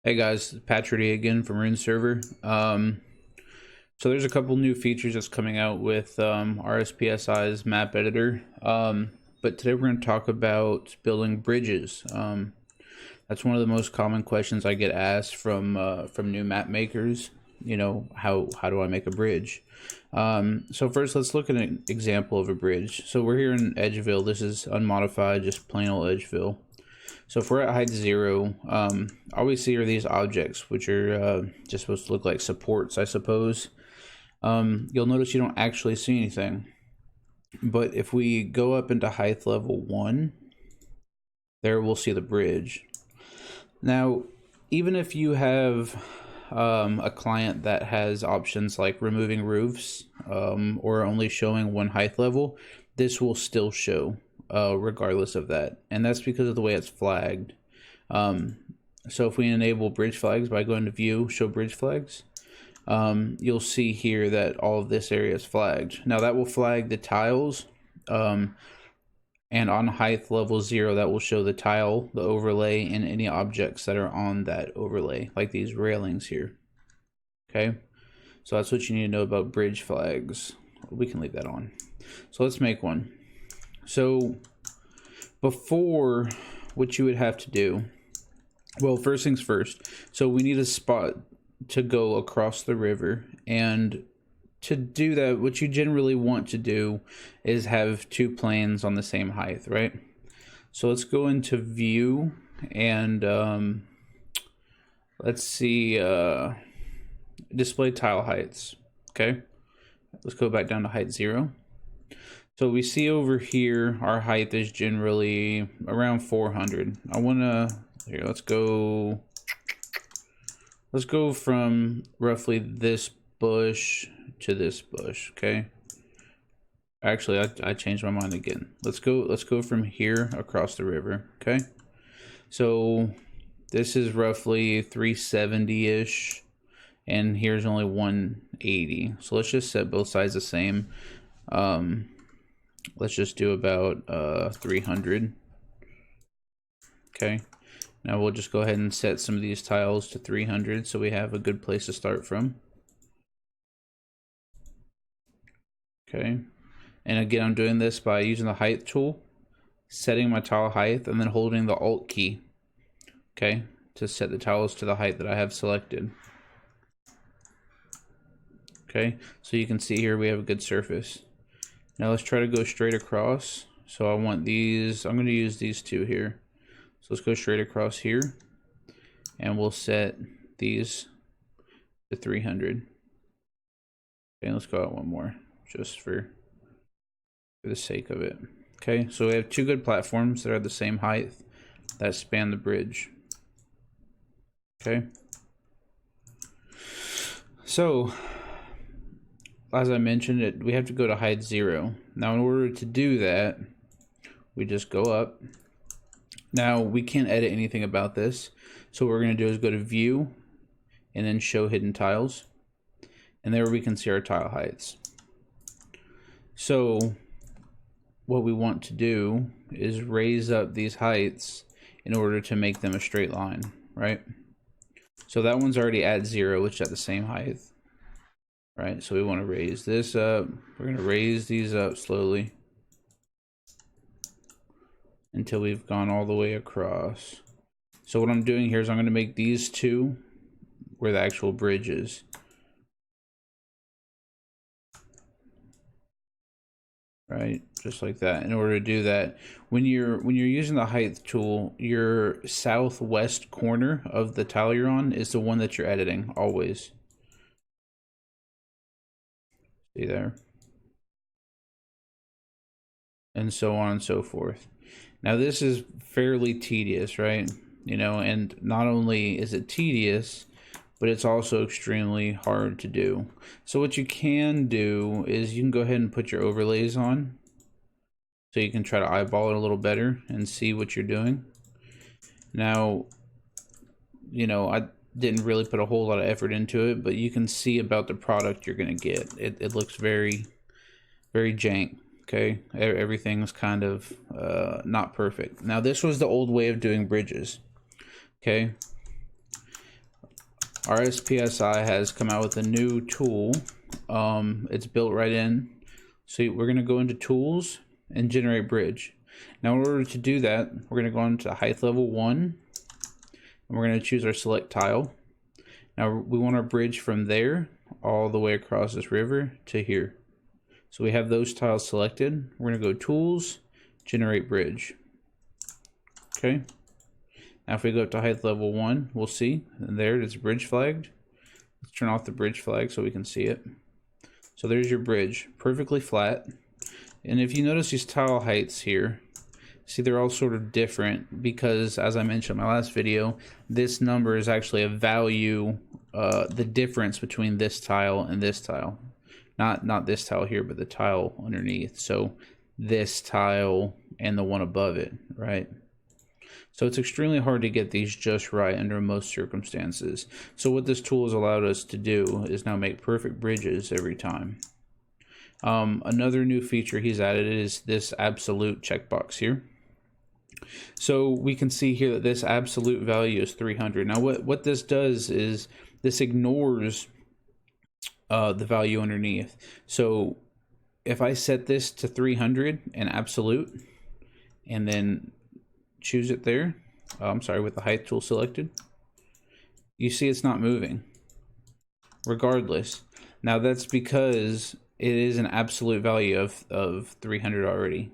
Hey guys, Patrick again from Rune Server. So there's a couple new features that's coming out with RSPSi's map editor. But today we're going to talk about building bridges. That's one of the most common questions I get asked from new map makers. You know, how do I make a bridge? So first, let's look at an example of a bridge. So we're here in Edgeville. This is unmodified, just plain old Edgeville. So if we're at height 0, all we see are these objects, which are just supposed to look like supports, I suppose. You'll notice you don't actually see anything. But if we go up into height level 1, there we'll see the bridge. Now, even if you have a client that has options like removing roofs or only showing one height level, this will still show. Regardless of that, and that's because of the way it's flagged. So if we enable bridge flags by going to view, show bridge flags, you'll see here that all of this area is flagged. Now that will flag the tiles, and on height level 0 that will show the tile, the overlay, and any objects that are on that overlay, like these railings here. Okay, so that's what you need to know about bridge flags. We can leave that on. So let's make one. So before, what you would have to do, well, first things first, so we need a spot to go across the river, and to do that, what you generally want to do is have two planes on the same height, right? So let's go into view, and let's see, display tile heights. Okay, let's go back down to height 0. So we see over here, our height is generally around 400. I wanna, here, let's go from roughly this bush to this bush, okay? Actually, I changed my mind again. Let's go from here across the river, okay? So this is roughly 370-ish, and here's only 180. So let's just set both sides the same. Let's just do about 300. Okay, now we'll just go ahead and set some of these tiles to 300 so we have a good place to start from. Okay, and again, I'm doing this by using the height tool, setting my tile height, and then holding the Alt key, okay, to set the tiles to the height that I have selected. Okay, so you can see here we have a good surface. Now let's try to go straight across. So I want these, I'm going to use these two here. So let's go straight across here, and we'll set these to 300. Okay, let's go out one more, just for the sake of it. Okay, so we have two good platforms that are the same height that span the bridge. Okay. So, as I mentioned, we have to go to height 0. Now, in order to do that, we just go up. Now, we can't edit anything about this. So what we're going to do is go to view and then show hidden tiles. And there we can see our tile heights. So what we want to do is raise up these heights in order to make them a straight line, right? So that one's already at 0, which is at the same height. Right, so we want to raise this up. We're going to raise these up slowly until we've gone all the way across. So what I'm doing here is I'm going to make these two where the actual bridge is. Right, just like that. In order to do that, when you're using the height tool, your southwest corner of the tile you're on is the one that you're editing always. See there, and so on and so forth. Now this is fairly tedious, right? You know, and not only is it tedious, but it's also extremely hard to do. So what you can do is you can go ahead and put your overlays on, so you can try to eyeball it a little better and see what you're doing. Now, you know, I didn't really put a whole lot of effort into it, but you can see about the product you're gonna get. It looks very, very jank. Okay, everything's kind of not perfect. Now this was the old way of doing bridges. Okay, RSPSi has come out with a new tool. It's built right in. So we're going to go into tools and generate bridge. Now in order to do that, we're going to go into height level 1 and we're going to choose our select tile. Now we want our bridge from there all the way across this river to here. So we have those tiles selected. We're going to go tools, generate bridge. Okay. Now if we go up to height level 1, we'll see, and there it is, bridge flagged. Let's turn off the bridge flag so we can see it. So there's your bridge, perfectly flat. And if you notice these tile heights here, see they're all sort of different because, as I mentioned in my last video, this number is actually a value, the difference between this tile and this tile. Not this tile here, but the tile underneath. So this tile and the one above it, right? So it's extremely hard to get these just right under most circumstances. So what this tool has allowed us to do is now make perfect bridges every time. Another new feature he's added is this absolute checkbox here. So we can see here that this absolute value is 300. Now what this does is this ignores the value underneath. So if I set this to 300 and absolute and then choose it there, I'm sorry, with the height tool selected, you see it's not moving regardless. Now that's because it is an absolute value of 300 already.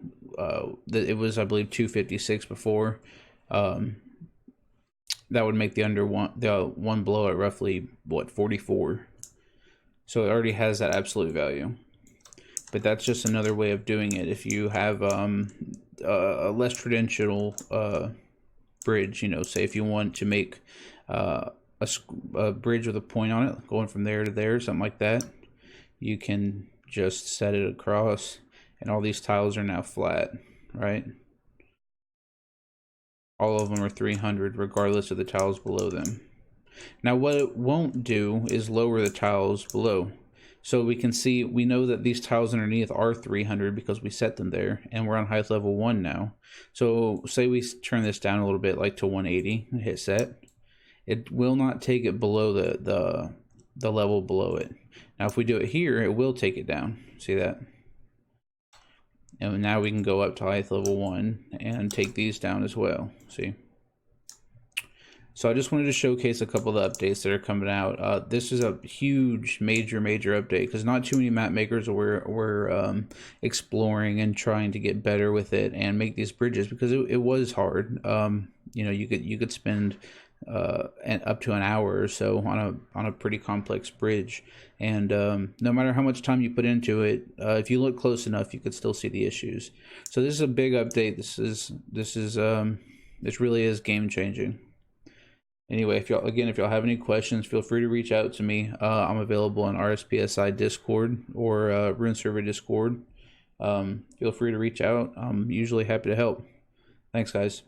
It was, I believe, 256 before. That would make the one below at roughly what, 44. So it already has that absolute value. But that's just another way of doing it. If you have a less traditional bridge, you know, say if you want to make a bridge with a point on it, going from there to there, something like that, you can just set it across, and all these tiles are now flat, right? All of them are 300, regardless of the tiles below them. Now, what it won't do is lower the tiles below. So we can see, we know that these tiles underneath are 300 because we set them there, and we're on height level 1 now. So say we turn this down a little bit, like to 180, and hit set. It will not take it below the level below it. Now if we do it here, it will take it down. See that? And now we can go up to height level 1 and take these down as well. See? So I just wanted to showcase a couple of the updates that are coming out. This is a huge, major update because not too many map makers were exploring and trying to get better with it and make these bridges because it was hard. You know, you could spend up to an hour or so on a pretty complex bridge, and no matter how much time you put into it, if you look close enough, you could still see the issues. So this is a big update. This really is game changing. Anyway, if y'all have any questions, feel free to reach out to me. I'm available on RSPSi Discord or Rune Server Discord. Feel free to reach out. I'm usually happy to help. Thanks, guys.